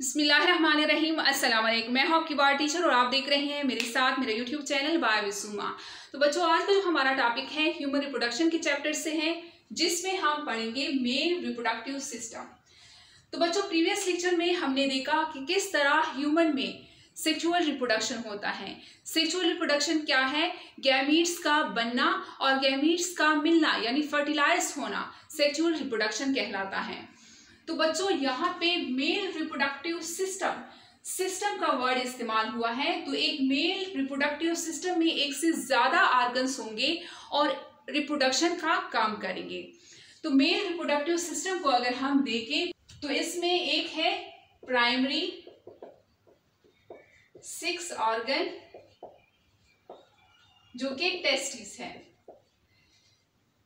बिस्मिल्लाहिर्रहमानिर्रहीम। अस्सलाम वालेकुम। मैं हूं आपकी बार टीचर और आप देख रहे हैं मेरे साथ मेरा यूट्यूब चैनल बाय विसुमा। तो बच्चों, आज का जो हमारा टॉपिक है ह्यूमन रिप्रोडक्शन के चैप्टर से है, जिसमें हम पढ़ेंगे मेल रिप्रोडक्टिव सिस्टम। तो बच्चों, प्रीवियस लेक्चर में हमने देखा कि किस तरह ह्यूमन में सेक्सुअल रिप्रोडक्शन होता है। सेक्सुअल रिप्रोडक्शन क्या है? गैमीट्स का बनना और गैमीट्स का मिलना यानी फर्टिलाइज होना सेक्सुअल रिप्रोडक्शन कहलाता है। तो बच्चों, यहाँ पे मेल रिप्रोडक्टिव सिस्टम का वर्ड इस्तेमाल हुआ है। तो एक मेल रिप्रोडक्टिव सिस्टम में एक से ज्यादा ऑर्गन्स होंगे और रिप्रोडक्शन का काम करेंगे। तो मेल रिप्रोडक्टिव सिस्टम को अगर हम देखें तो इसमें एक है प्राइमरी 6 ऑर्गन जो कि टेस्टिस है।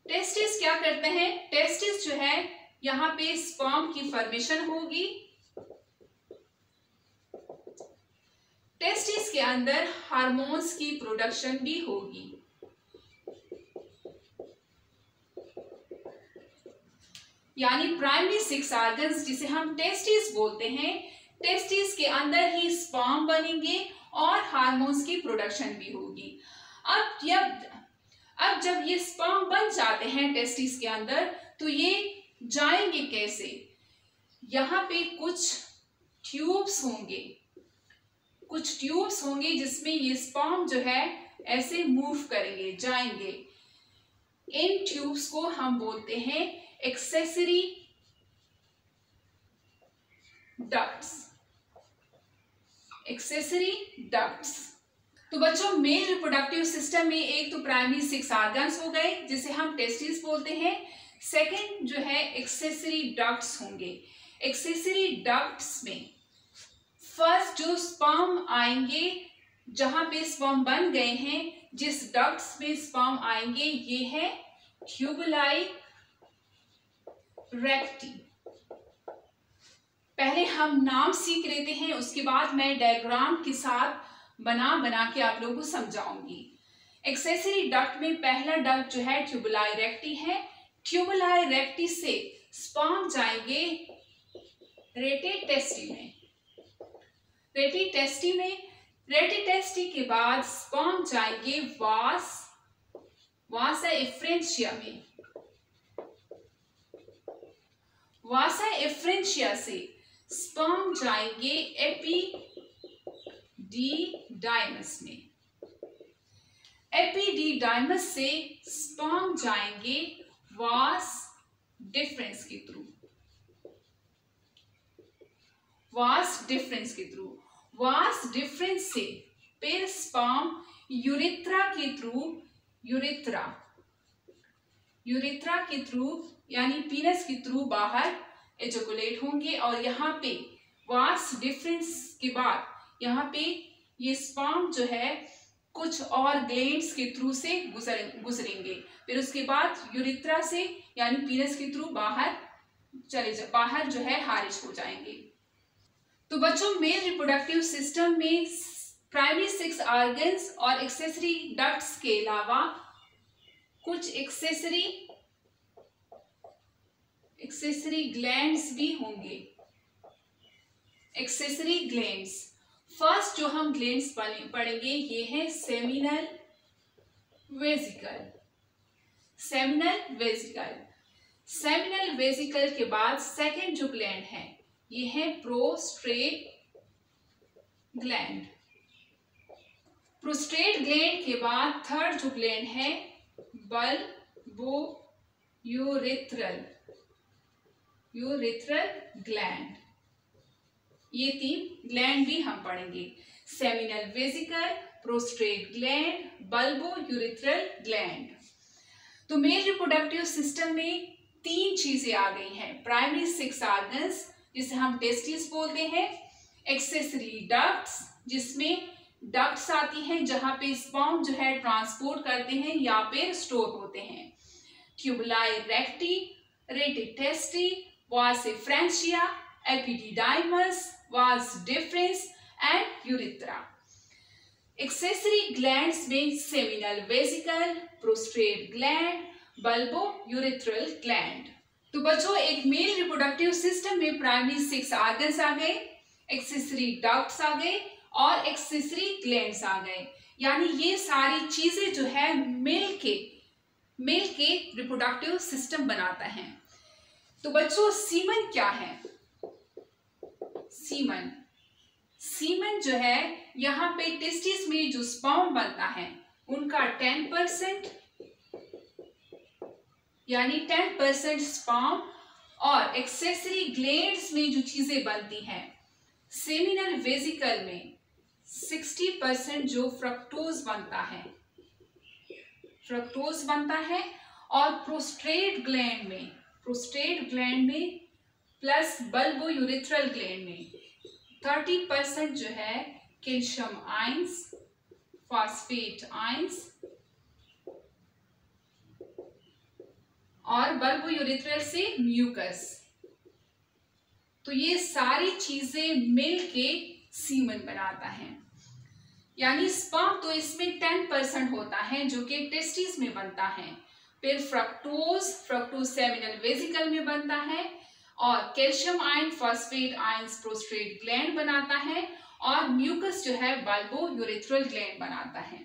टेस्टिस क्या करते हैं? टेस्टिस जो है, यहां पे स्पर्म की फॉर्मेशन होगी। टेस्टिस के अंदर हार्मोन्स की प्रोडक्शन भी होगी। यानी प्राइमरी 6 ऑर्गन्स जिसे हम टेस्टिस बोलते हैं, टेस्टिस के अंदर ही स्पर्म बनेंगे और हार्मोन्स की प्रोडक्शन भी होगी। अब जब ये स्पर्म बन जाते हैं टेस्टिस के अंदर, तो ये जाएंगे कैसे? यहाँ पे कुछ ट्यूब्स होंगे जिसमें ये स्पर्म जो है ऐसे मूव करेंगे, जाएंगे। इन ट्यूब्स को हम बोलते हैं एक्सेसरी डक्ट्स। तो बच्चों, मेल रिप्रोडक्टिव सिस्टम में एक तो प्राइमरी 6 ऑर्गन्स हो गए जिसे हम टेस्टिस बोलते हैं। सेकेंड जो है एक्सेसरी डक्ट्स होंगे। एक्सेसरी डक्ट्स में फर्स्ट जो स्पर्म आएंगे, जहां पे स्पर्म बन गए हैं, जिस डक्ट्स में स्पर्म आएंगे, ये है ट्यूबुलाई रेक्टी। पहले हम नाम सीख लेते हैं, उसके बाद मैं डायग्राम के साथ बना के आप लोगों को समझाऊंगी। एक्सेसरी डक्ट में पहला डक्ट जो है ट्यूबुलाई रेक्टी है। ट्यूबुलाई रेक्टी से स्पर्म जाएंगे रेटिटेस्टी में। रेटिटेस्टी के बाद स्पर्म जाएंगे वासा एफ्रेंशिया में। वासा एफ्रेंशिया से स्पर्म जाएंगे एपिडीडाइमस में। एपिडीडाइमस से स्पर्म जाएंगे वास डिफरेंस के थ्रू। वास डिफरेंस से फिर स्पर्म यूरेथ्रा के थ्रू यानी पीनस के थ्रू बाहर एजोकुलेट होंगे। और यहाँ पे वास डिफरेंस के बाद यहाँ पे ये स्पर्म जो है कुछ और ग्लैंड्स के थ्रू से गुजरेंगे। फिर उसके बाद यूरेथ्रा से यानी पीनस के थ्रू बाहर जो है खारिज हो जाएंगे। तो बच्चों, मेल रिप्रोडक्टिव सिस्टम में प्राइमरी 6 ऑर्गन्स और एक्सेसरी डक्ट्स के अलावा कुछ एक्सेसरी ग्लैंड्स भी होंगे। एक्सेसरी ग्लैंड्स, फर्स्ट जो हम ग्लैंड्स पढ़ेंगे ये है सेमिनल वेसिकल के बाद सेकेंड जो ग्लैंड है ये है प्रोस्टेट ग्लैंड। प्रोस्टेट ग्लैंड के बाद थर्ड जो ग्लैंड है बल्बोयूरेथ्रल ग्लैंड। ये 3 ग्लैंड भी हम पढ़ेंगे, seminal vesicle, prostate gland, bulbourethral gland. तो मेल रिप्रोडक्टिव सिस्टम में 3 चीजें आ गई हैं। प्राइमरी 6 ऑर्गन्स जिसे हम टेस्टिस बोलते हैं, एक्सेसरी डक्ट्स जिसमें डक्ट्स आती हैं जहां पे स्पर्म जो है ट्रांसपोर्ट करते हैं या फिर स्टोर होते हैं, ट्यूबुलाई रेक्टी, रेटिटेस्टी, वास efferentia, epididymis, vas deferens and urethra. Accessory glands में seminal vesicle, prostate gland, bulbourethral gland. तो बच्चों, एक मेल रिप्रोडक्टिव सिस्टम में प्राइमरी 6 ऑर्गन्स आ गए, एक्सेसरी डक्ट्स आ गए और एक्सेसरी ग्लैंड्स आ गए। यानी ये सारी चीजें जो है मिल के रिप्रोडक्टिव सिस्टम बनाता है। तो बच्चों सीमन क्या है? सीमन जो है यहाँ पे टेस्टिस में जो स्पर्म बनता है उनका 10%, यानी 10% स्पर्म, और एक्सेसरी ग्लैंड्स में जो चीजें बनती हैं सेमिनल वेसिकल में 60% जो फ्रक्टोज बनता है और प्रोस्टेट ग्लैंड में प्लस बल्बो यूरेथ्रल ग्लैंड में 30% जो है कैल्शियम आयंस, फॉस्फेट आयंस, और बल्बो यूरेथ्रल से म्यूकस। तो ये सारी चीजें मिलके सीमन बनाता है। यानी स्पर्म तो इसमें 10% होता है जो कि टेस्टिस में बनता है, फिर फ्रक्टोज सेमिनल वेसिकल में बनता है, और calcium ion, phosphate ions prostate gland बनाता है, और म्यूकस जो है बल्बो यूरेथ्रल ग्लैंड बनाता है।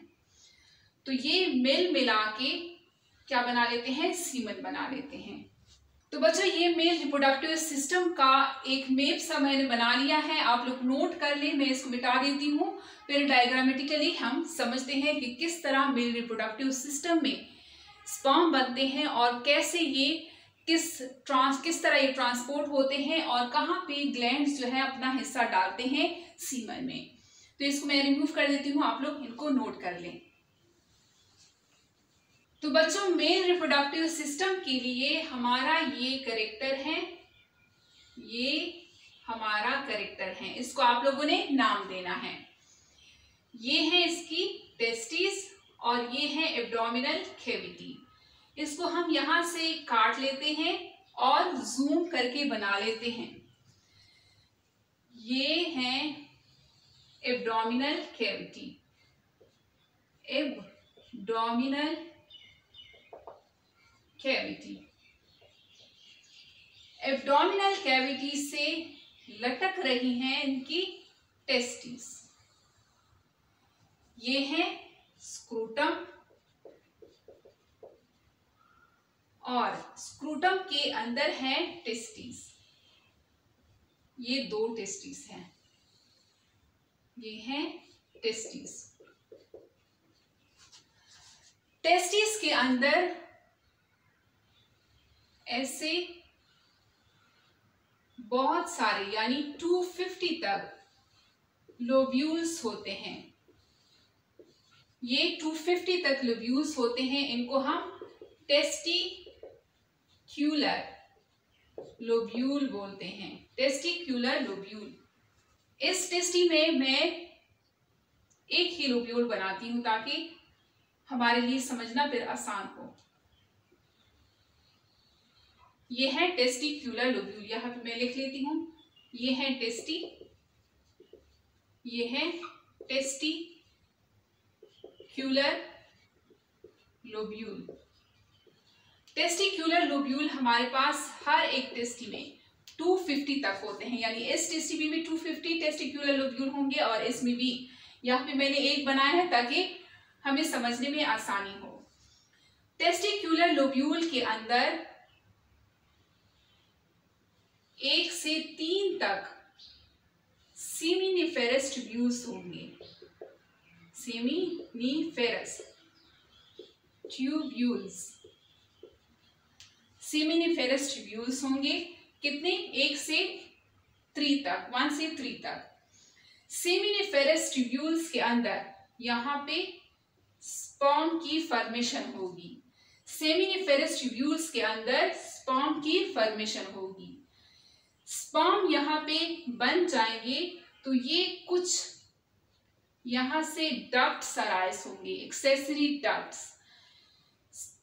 तो ये मिला के क्या बना लेते हैं? सीमन बना लेते हैं। तो बच्चों ये मेल रिप्रोडक्टिव सिस्टम का एक मैप सा मैंने बना लिया है, आप लोग नोट कर ले, मैं इसको मिटा देती हूँ। फिर डायग्रामेटिकली हम समझते हैं कि किस तरह मेल रिप्रोडक्टिव सिस्टम में स्पर्म बनते हैं और कैसे ये किस तरह ये ट्रांसपोर्ट होते हैं और कहाँ पे ग्लैंड्स जो है अपना हिस्सा डालते हैं सीमन में। तो इसको मैं रिमूव कर देती हूँ, आप लोग इनको नोट कर लें। तो बच्चों मेल रिप्रोडक्टिव सिस्टम के लिए हमारा ये कैरेक्टर है, इसको आप लोगों ने नाम देना है। ये है इसकी टेस्टिस और ये है एब्डोमिनल कैविटी। इसको हम यहां से काट लेते हैं और जूम करके बना लेते हैं। ये है एब्डोमिनल कैविटी। एब्डोमिनल कैविटी से लटक रही हैं इनकी टेस्टिस। ये है स्क्रूटम और स्क्रूटम के अंदर है टेस्टिस। ये 2 टेस्टिस हैं, ये है टेस्टिस। टेस्टिस के अंदर ऐसे बहुत सारे यानी 250 तक लोब्यूल्स होते हैं। ये 250 तक लोब्यूल्स होते हैं, इनको हम टेस्टिक्यूलर लोब्यूल बोलते हैं। Testicular lobule. इस टेस्टी में मैं एक ही लोब्यूल बनाती हूं ताकि हमारे लिए समझना फिर आसान हो। ये है टेस्टिक्यूलर लोब्यूल, यहाँ पे मैं लिख लेती हूँ। ये है टेस्टिक्यूलर लोब्यूल। टेस्टिक्यूलर लोब्यूल हमारे पास हर एक टेस्टी में 250 तक होते हैं, यानी इस टेस्टी में भी 250 टेस्टिक्यूलर लोब्यूल होंगे और इसमें भी। यहाँ पे मैंने एक बनाया है ताकि हमें समझने में आसानी हो। टेस्टिक्यूलर लोब्यूल के अंदर 1 से 3 तक सेमिनिफेरस ट्यूब्यूल्स होंगे। सेमिनिफेरस ट्यूब्यूल्स होंगे। कितने? 1 से 3 तक, 1 से 3 तक। सेमिनिफेरस ट्यूब्यूल्स के अंदर यहाँ पे स्पर्म की फॉर्मेशन होगी। सेमिनिफेरस ट्यूब्यूल्स के अंदर स्पर्म की फॉर्मेशन होगी। स्पर्म यहाँ पे बन जाएंगे तो ये कुछ यहाँ से डक्ट्स अराइज होंगे, एक्सेसरी डक्ट्स।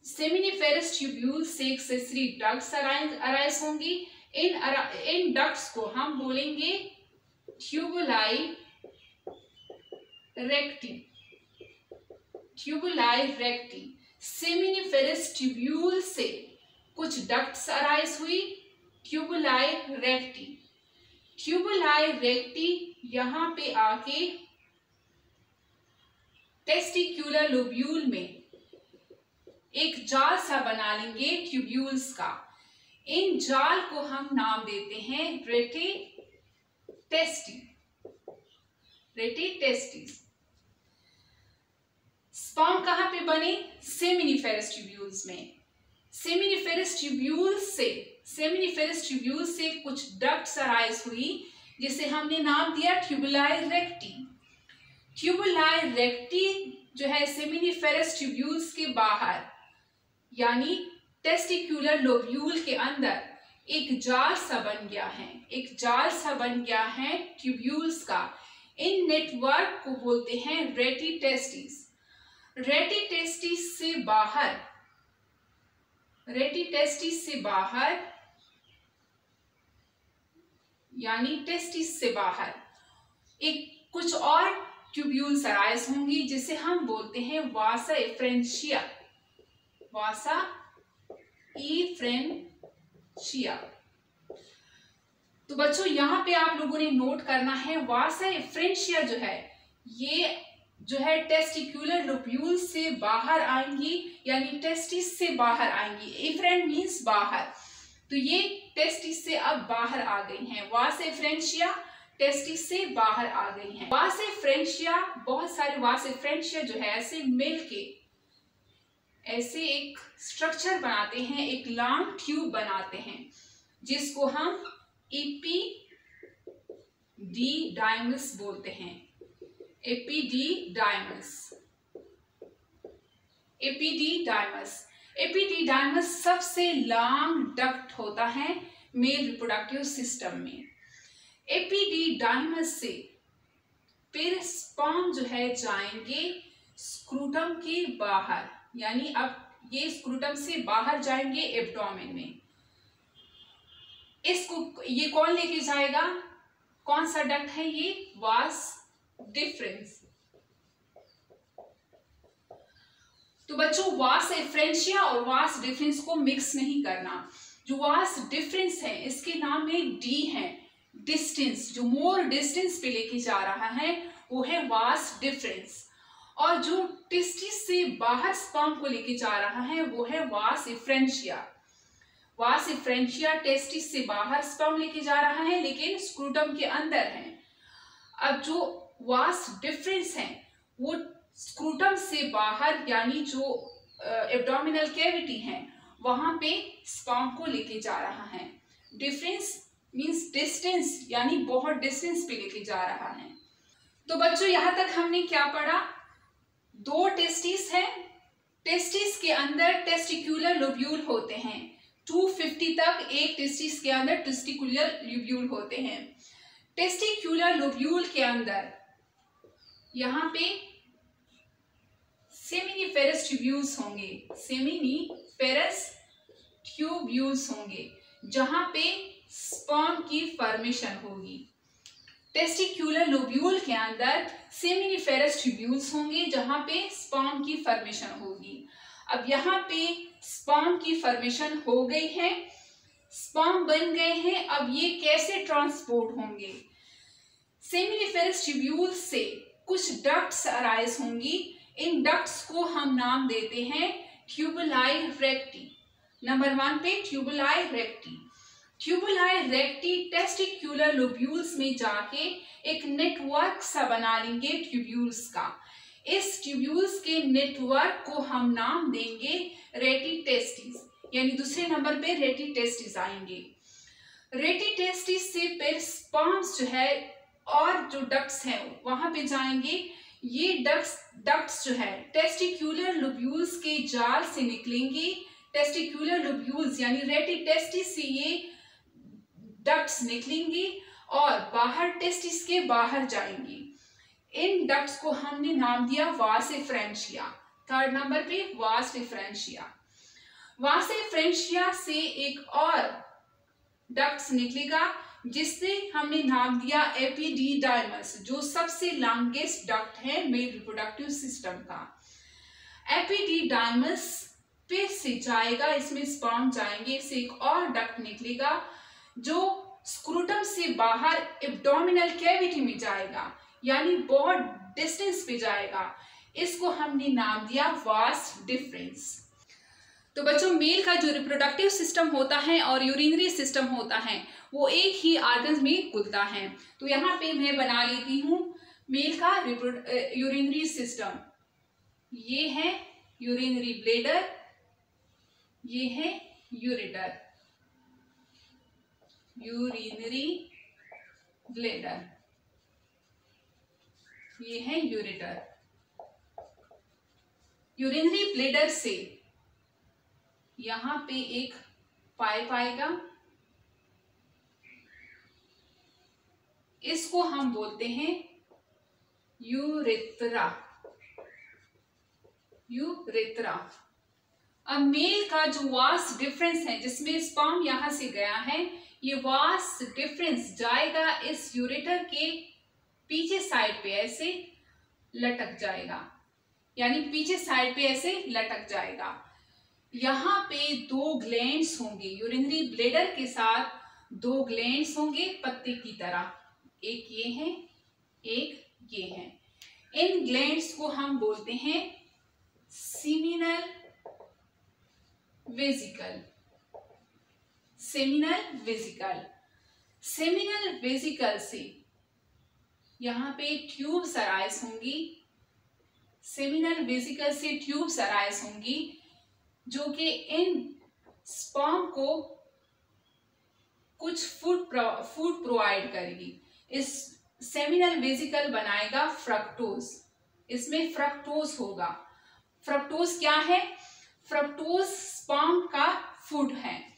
सेमिनिफेरस ट्यूब्यूल से एक्सेसरी डक्ट्स अराइज होंगी। इन डक्ट्स को हम बोलेंगे ट्यूबुलाई रेक्टी। सेमिनिफेरस ट्यूब्यूल से कुछ डक्ट्स अराइज हुई, ट्यूबुलाई रेक्टी। ट्यूबुलाई रेक्टी यहाँ पे आके टेस्टिक्यूलर लोब्यूल में एक जाल सा बना लेंगे ट्यूब्यूल्स का। इन जाल को हम नाम देते हैं रेटिटेस्टिस। स्पर्म कहां पे बने? सेमिनिफेरस ट्यूब्यूल्स में। सेमिनिफेरस ट्यूब्यूल्स से कुछ डक्ट्स अराइज हुई जिसे हमने नाम दिया ट्यूबुलाई रेक्टी। ट्यूबुलाई रेक्टी जो है सेमिनिफेरस ट्यूब्यूल्स के बाहर यानी टेस्टिक्यूलर लोब्यूल के अंदर एक जाल सा बन गया है ट्यूब्यूल्स का। इन नेटवर्क को बोलते हैं रेटिटेस्टिस। रेटिटेस्टिस से बाहर यानी टेस्टिस से बाहर एक कुछ और ट्यूब्यूल्स अराइज होंगी जिसे हम बोलते हैं वासा एफ्रेंशिया। तो बच्चों यहाँ पे आप लोगों ने नोट करना है वासा एफ्रेंशिया जो है टेस्टिक्यूलर लोब्यूल से बाहर आएंगी यानी टेस्टिस से बाहर आएंगी। एफ्रेंट मीन्स बाहर, तो ये टेस्टिस से अब बाहर आ गई हैं। वास एफ्रेंशिया टेस्टिस से बाहर आ गई हैं। वास एफ्रेंशिया, बहुत सारे वास एफ्रेंशिया जो है ऐसे मिल के ऐसे एक स्ट्रक्चर बनाते हैं, एक लॉन्ग ट्यूब बनाते हैं जिसको हम एपिडीडाइमस बोलते हैं। एपिडीडाइमस सबसे लॉन्ग डक्ट होता है मेल रिप्रोडक्टिव सिस्टम में। एपिडीडाइमस से फिर स्पर्म जो है जाएंगे स्क्रूटम के बाहर, यानी अब ये स्क्रूटम से बाहर जाएंगे एब्डोमेन में। ये कौन लेके जाएगा? कौन सा डक्ट है ये? Vas deferens. तो बच्चों वास एफ्रेंशिया और वास डिफरेंस को मिक्स नहीं करना। जो वास डिफरेंस है इसके नाम में डी है, डिस्टेंस, जो मोर डिस्टेंस पे लेके जा रहा है वो है वास डिफरेंस। और जो टेस्टिस से बाहर स्पर्म को लेके जा रहा है वो है वास एफ्रेंशिया। वास एफ्रेंशिया टेस्टिस से बाहर स्पर्म लेके जा रहा है लेकिन स्क्रूटम के अंदर है। अब जो वास डिफरेंस है वो स्क्रूटम से बाहर यानी जो एब्डोमिनल कैविटी है वहां पे स्पर्म को लेके जा रहा है। डिफरेंस मींस डिस्टेंस, यानी बहुत डिस्टेंस पे लेके जा रहा है। तो बच्चों यहां तक हमने क्या पढ़ा? दो टेस्टिस है, टेस्टिस के अंदर टेस्टिक्यूलर लोब्यूल होते हैं। 250 तक एक टेस्टिस के अंदर टेस्टिक्यूलर लोब्यूल होते हैं। टेस्टिक्यूलर लोब्यूल के अंदर यहाँ पे सेमिनिफेरस ट्यूब्यूल्स होंगे, जहां पे स्पर्म की फॉर्मेशन होगी। टेस्टिक्यूलर लोब्यूल के अंदर सेमिनिफेरस ट्यूब्यूल्स होंगे जहां पे स्पर्म की फॉर्मेशन होगी। अब यहाँ पे स्पर्म की फॉर्मेशन हो गई है, स्पर्म बन गए हैं। अब ये कैसे ट्रांसपोर्ट होंगे? सेमिनिफेरस ट्यूब्यूल से कुछ डक्ट्स अराइज होंगी। इन डक्ट्स को हम नाम देते हैं ट्यूबुलाई रेक्टी। नंबर 1 पे ट्यूबुलाई रेक्टी। ट्यूबुलाई रेक्टी टेस्टिक्यूलर लोब्यूल्स में जाके एक नेटवर्क सा बना लेंगे ट्यूब्यूल्स का। इस ट्यूब्यूल्स के नेटवर्क को हम नाम देंगे रेटिटेस्टिस, यानी दूसरे नंबर पे रेटिटेस्टिस आएंगे। रेटिटेस्टिस से फिर स्पर्म्स जो है और जो डक्ट्स हैं वहां पे जाएंगे। ये डक्ट्स जो है टेस्टिक्यूलर लोब्यूल्स के जाल से निकलेंगे। टेस्टिक्यूलर लोब्यूल्स यानी रेटिटेस्टिस से ये डक्ट्स निकलेंगी और बाहर टेस्टिस के बाहर जाएंगी। इन डक्ट्स को हमने नाम दिया वास एफ्रेंशिया। 3rd नंबर पे वास एफ्रेंशिया। वास एफ्रेंशिया से एक और डक्ट्स निकलेगा जिससे हमने नाम दिया एपिडीडाइमस, जो सबसे लॉन्गेस्ट डक्ट है मेल रिप्रोडक्टिव सिस्टम का। एपिडीडाइमस पे से जाएगा, इसमें स्पर्म जाएंगे, इससे एक और डक्ट निकलेगा जो स्क्रूटम से बाहर एब्डोमिनल कैविटी में जाएगा, यानी बहुत डिस्टेंस पे जाएगा। इसको हमने नाम दिया वास डिफरेंस। तो बच्चों, मेल का जो रिप्रोडक्टिव सिस्टम होता है और यूरिनरी सिस्टम होता है वो एक ही आर्गन में खुलता है। तो यहाँ पे मैं बना लेती हूँ मेल का यूरिनरी सिस्टम। ये है यूरिनरी ब्लेडर, ये है यूरेटर, यूरिनरी ब्लेडर, ये है यूरेटर। यूरिनरी ब्लेडर से यहां पे एक पाइप आएगा, इसको हम बोलते हैं यूरेथ्रा, यूरेथ्रा। अब मेल का जो वास डिफरेंस है, जिसमें स्पर्म यहां से गया है, ये वास डिफरेंस जाएगा इस यूरेटर के पीछे साइड पे, ऐसे लटक जाएगा, यानी पीछे साइड पे ऐसे लटक जाएगा। यहाँ पे दो ग्लैंड्स होंगे, यूरिनरी ब्लेडर के साथ दो ग्लैंड्स होंगे पत्ते की तरह, एक ये है, एक ये है। इन ग्लैंड्स को हम बोलते हैं seminal vesicle, seminal vesicle. Seminal vesicle से यहाँ पे ट्यूब्स अराइज होंगी, सेमिनल वेसिकल से ट्यूब्स अराइज होंगी, जो कि इन स्पर्म को कुछ फूड प्रोवाइड करेगी। इस सेमिनल वेसिकल बनाएगा फ्रक्टोज, इसमें फ्रक्टोज होगा। फ्रक्टोज क्या है? फ्रक्टोज स्पर्म का फूड है।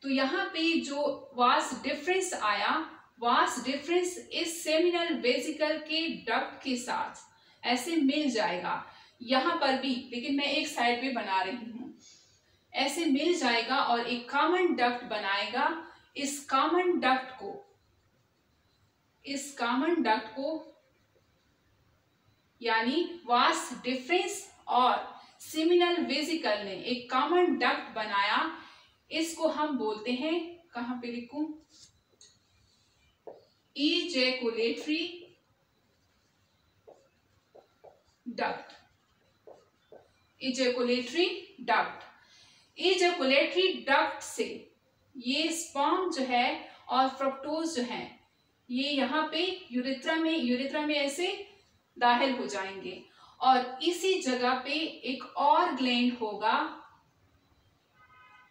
तो यहाँ पे जो वास डिफरेंस आया, वास डिफरेंस इस सेमिनल वेसिकल के डक्ट के साथ ऐसे मिल जाएगा, यहाँ पर भी, लेकिन मैं एक साइड पे बना रही हूँ, ऐसे मिल जाएगा और एक कॉमन डक्ट बनाएगा। इस कॉमन डक्ट को यानी वास डिफरेंस और सेमिनल वेसिकल ने एक कॉमन डक्ट बनाया, इसको हम बोलते हैं, कहां पे लिखूं, ejaculatory duct, ejaculatory duct. Ejaculatory duct से ये स्पर्म जो है और फ्रक्टोज जो है, ये यहाँ पे यूरेथ्रा में ऐसे दाखिल हो जाएंगे और इसी जगह पे एक और ग्लैंड होगा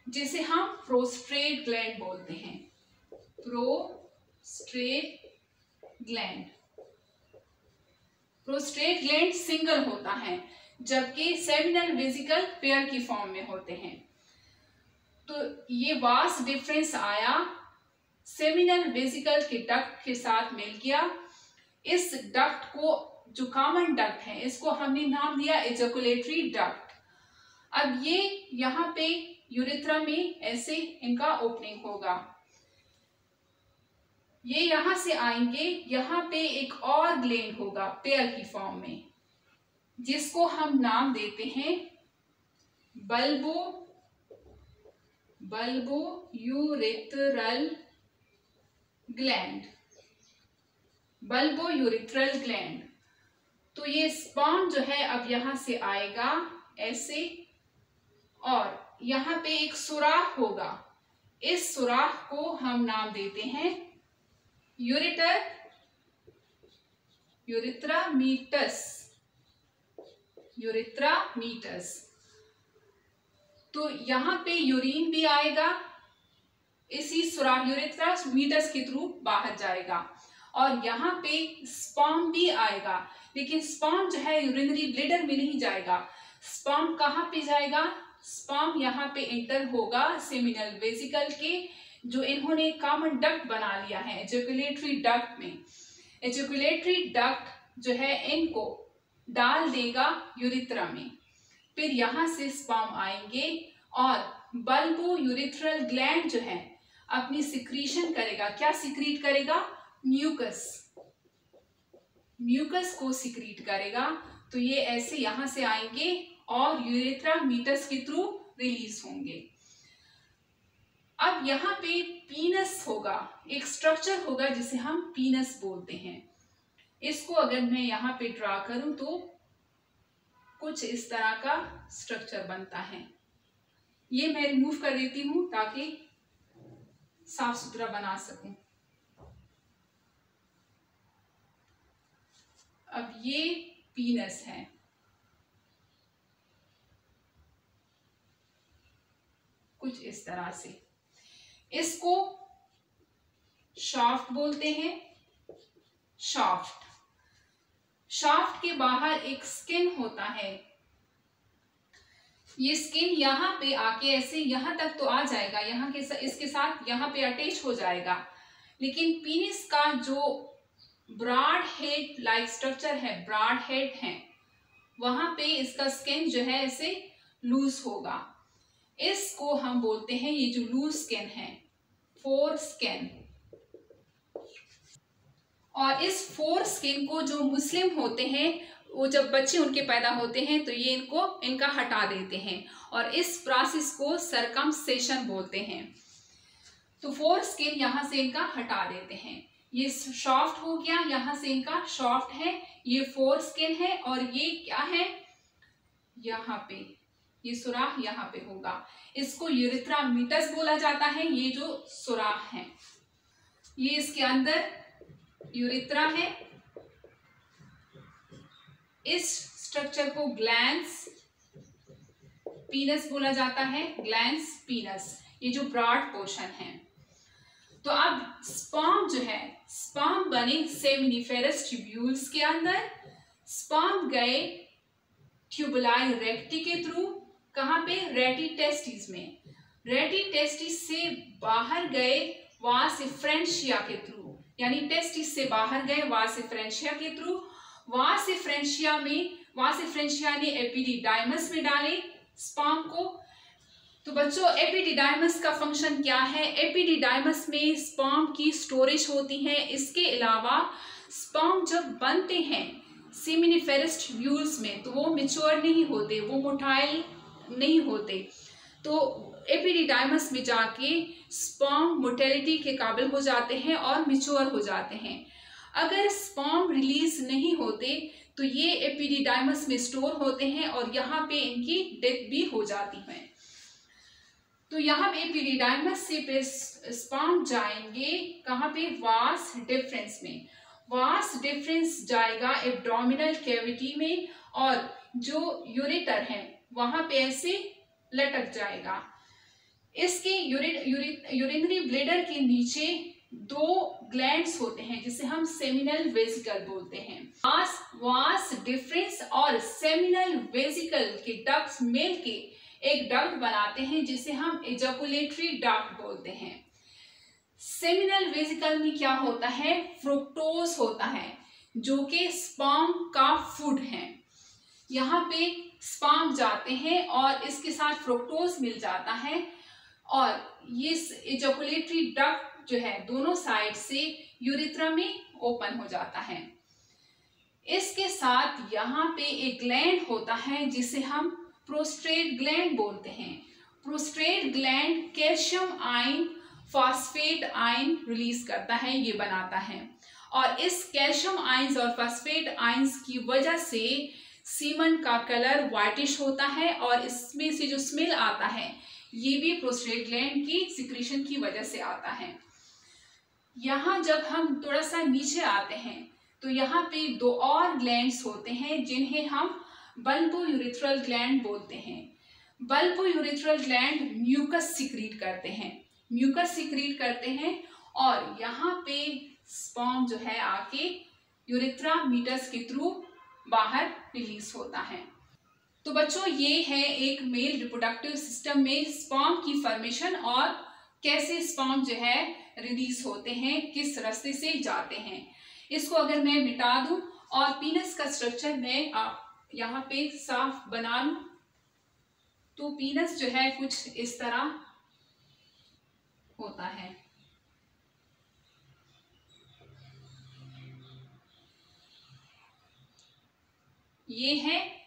जिसे हम प्रोस्टेट ग्लैंड बोलते हैं, prostate gland. Prostate gland single होता है, जबकि सेमिनल वेसिकल पेयर की फॉर्म में होते हैं। तो ये वास डिफरेंस आया, सेमिनल वेसिकल के डक्ट के साथ मिल गया। इस डक्ट को, जो कॉमन डक्ट है, इसको हमने नाम दिया इजैकुलेटरी डक्ट। अब ये यहाँ पे यूरेथ्रा में ऐसे इनका ओपनिंग होगा, ये यहां से आएंगे, यहाँ पे एक और ग्लैंड होगा पेयर की फॉर्म में, जिसको हम नाम देते हैं bulbo urethral gland, bulbo urethral gland. तो ये स्पर्म जो है अब यहां से आएगा ऐसे, और यहाँ पे एक सुराख होगा, इस सुराख को हम नाम देते हैं यूरेथ्रामीटस। तो यहाँ पे यूरिन भी आएगा, इसी सुराख यूरेथ्रामीटस के थ्रू बाहर जाएगा, और यहाँ पे स्पर्म भी आएगा, लेकिन स्पर्म जो है यूरिनरी ब्लेडर में नहीं जाएगा। स्पर्म कहाँ पे जाएगा? स्पर्म यहाँ पे एंटर होगा सेमिनल वेसिकल के, जो इन्होंने कॉमन डक्ट बना लिया है एजैकुलेटरी डक्ट में। एजैकुलेटरी डक्ट जो है इनको डाल देगा यूरेथ्रा में, फिर यहाँ से स्पर्म आएंगे और बल्बो यूरेथ्रल ग्लैंड जो है अपनी सिक्रीशन करेगा। क्या सिक्रीट करेगा? म्यूकस को सिक्रीट करेगा। तो ये ऐसे यहाँ से आएंगे और यूरेथ्रामीटस के थ्रू रिलीज होंगे। अब यहाँ पे पीनस होगा, एक स्ट्रक्चर होगा जिसे हम पीनस बोलते हैं। इसको अगर मैं यहाँ पे ड्रा करूं तो कुछ इस तरह का स्ट्रक्चर बनता है। ये मैं रिमूव कर देती हूं ताकि साफ सुथरा बना सकूं। अब ये पीनस है, कुछ इस तरह से। इसको शाफ्ट बोलते हैं। शाफ्ट, शाफ्ट के बाहर एक स्किन होता है। ये स्किन यहाँ पे आके ऐसे यहाँ तक तो आ जाएगा, यहाँ के इसके साथ यहाँ पे अटैच हो जाएगा, लेकिन पीनिस का जो ब्रॉड हेड लाइक स्ट्रक्चर है, ब्रॉड हेड है, वहां पे इसका स्किन जो है ऐसे लूज होगा। इसको हम बोलते हैं, ये जो लूज स्किन है, फोर स्किन। और इस फोर स्किन को जो मुस्लिम होते हैं, वो जब बच्चे उनके पैदा होते हैं तो ये इनका हटा देते हैं और इस प्रोसेस को सरकमसेशन बोलते हैं। तो फोर स्किन यहाँ से इनका हटा देते हैं। ये शाफ्ट हो गया, यहाँ से इनका शाफ्ट है, ये फोर स्किन है और ये क्या है, यहाँ पे ये सुराख यहाँ पे होगा। इसको यूरेथ्रा मीटस बोला जाता है। ये जो सुराख है, ये इसके अंदर यूरेथ्रा है। इस स्ट्रक्चर को ग्लैंस पीनस बोला जाता है, ग्लैंस पीनस, ये जो ब्रॉड पोर्शन है। तो अब स्पर्म जो है, स्पर्म बने सेमिनिफेरस ट्यूब्यूल्स के अंदर, स्पर्म गए ट्यूबुलाई रेक्टी के थ्रू, कहाँ पे, रेटी टेस्टिस में, रेटी टेस्टिस से बाहर गए वास फ्रेंशिया के थ्रू, यानी टेस्टिस से बाहर गए वास फ्रेंशिया के थ्रू, वास फ्रेंशिया ने एपिडिडाइमस में डाले स्पर्म को। तो बच्चों, एपिडिडाइमस का फंक्शन क्या है? एपिडिडाइमस में स्पर्म की स्टोरेज होती है। इसके अलावा स्पर्म जब बनते हैं सेमिनिफेरस ट्यूब्यूल्स में तो वो मैच्योर नहीं होते, वो मोटाइल नहीं होते। तो एपिडिडाइमस में जाके स्पर्म मोटेलिटी के काबिल हो जाते हैं और मैच्योर हो जाते हैं। अगर स्पर्म रिलीज नहीं होते तो ये एपिडिडाइमस में स्टोर होते हैं और यहाँ पे इनकी डेथ भी हो जाती है। तो यहाँ पे एपिडिडाइमस से स्पर्म जाएंगे कहाँ पे, वास डिफरेंस में। वास डिफरेंस जाएगा एब्डोमिनल कैविटी में और जो यूरेटर है वहां पे ऐसे लटक जाएगा। इसके यूरिनरी ब्लैडर के नीचे दो ग्लैंड्स होते हैं जिसे हम सेमिनल वेसिकल बोलते हैं। वास डिफरेंस और सेमिनल वेसिकल के डक्ट्स मिल के एक डक्ट बनाते हैं जिसे हम एजैकुलेटरी डक्ट बोलते हैं। सेमिनल वेसिकल में क्या होता है, फ्रुक्टोज होता है जो कि स्पर्म का फूड है। यहाँ पे स्पर्म जाते हैं और इसके साथ फ्रुक्टोज मिल जाता है और ये एजैकुलेटरी डक्ट जो है दोनों साइड से यूरेथ्रा में ओपन हो जाता है। इसके साथ यहाँ पे एक ग्लैंड होता है जिसे हम प्रोस्टेट ग्लैंड बोलते हैं। Prostate gland calcium ion, phosphate ion release करता है, ये बनाता है और इस कैल्शियम आयंस और फॉस्फेट आयंस की वजह से सीमन का कलर व्हाइटिश होता है और इसमें से जो स्मेल आता है ये भी प्रोस्टेट ग्लैंड की सिक्रीशन की वजह से आता है। यहाँ जब हम थोड़ा सा नीचे आते हैं तो यहाँ पे दो और ग्लैंड्स होते हैं जिन्हें हम बल्बोयूरेथ्रल ग्लैंड बोलते हैं। बल्बोयूरेथ्रल ग्लैंड म्यूकस सिक्रीट करते हैं, म्यूकस सिक्रीट करते हैं और यहाँ पे स्पर्म जो है आके यूरेथ्रा मीटस के थ्रू बाहर रिलीज होता है। तो बच्चों, ये है एक मेल रिप्रोडक्टिव सिस्टम में स्पर्म की फॉर्मेशन और कैसे स्पर्म जो है रिलीज होते हैं, किस रास्ते से जाते हैं। इसको अगर मैं मिटा दूं और पीनस का स्ट्रक्चर मैं यहाँ पे साफ बना लूं तो पीनस जो है कुछ इस तरह होता है। ये है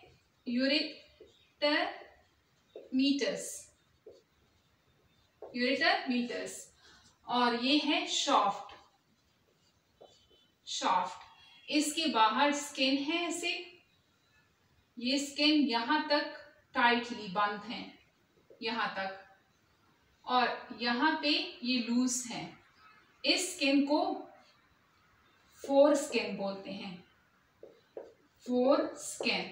यूरेथर मीटस। Ureter metres. और ये है शाफ्ट, शाफ्ट। इसके बाहर स्किन है ऐसे, ये स्किन यहां तक टाइटली बंद है, यहां तक, और यहां पे ये लूज है। इस स्किन को फोर स्किन बोलते हैं, फोर स्किन।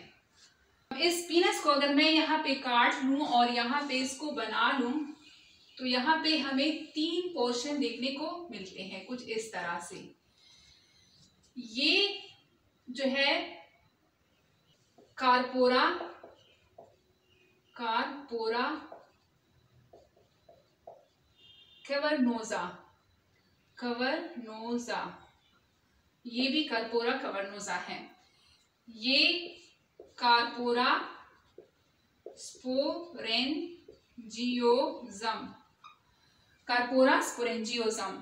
इस पीनस को अगर मैं यहाँ पे काट लूं और यहाँ पे इसको बना लूं तो यहाँ पे हमें 3 पोर्शन देखने को मिलते हैं, कुछ इस तरह से। ये जो है कार्पोरा, कार्पोरा कैवर्नोजा, कैवर्नोजा, ये भी कार्पोरा कैवर्नोजा है। ये कार्पोरा स्पोरेंजियोजम, कार्पोरा स्पोरेंजियोजम।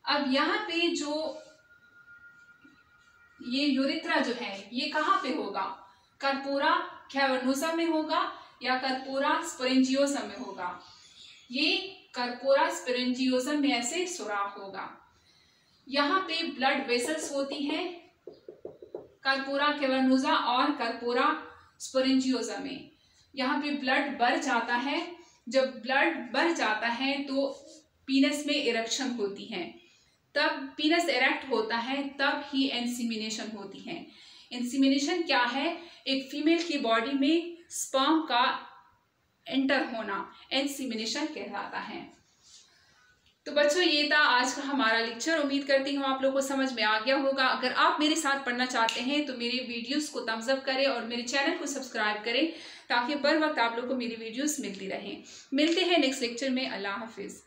अब यहाँ पे जो ये यूरेथ्रा जो है ये कहाँ पे होगा, कार्पोरा कैवर्नोजा में होगा या कार्पोरा स्पोरेंजियोजम में होगा? ये कार्पोरा स्पोरेंजियोजम में ऐसे सुराख होगा। यहाँ पे ब्लड वेसल्स होती हैं कार्पोरा कैवर्नोजा और कार्पोरा स्पोरेंजियोजा में। यहाँ पे ब्लड बढ़ जाता है, जब ब्लड बढ़ जाता है तो पीनस में इरेक्शन होती है, तब पीनस इरेक्ट होता है, तब ही इंसीमिनेशन होती है। इंसीमिनेशन क्या है? एक फीमेल की बॉडी में स्पर्म का एंटर होना इंसीमिनेशन कहलाता है। तो बच्चों ये था आज का हमारा लेक्चर। उम्मीद करती हूँ आप लोगों को समझ में आ गया होगा। अगर आप मेरे साथ पढ़ना चाहते हैं तो मेरे वीडियोस को थम्स अप करें और मेरे चैनल को सब्सक्राइब करें ताकि बर वक्त आप लोगों को मेरी वीडियोस मिलती रहें। मिलते हैं नेक्स्ट लेक्चर में। अल्लाह हाफिज़।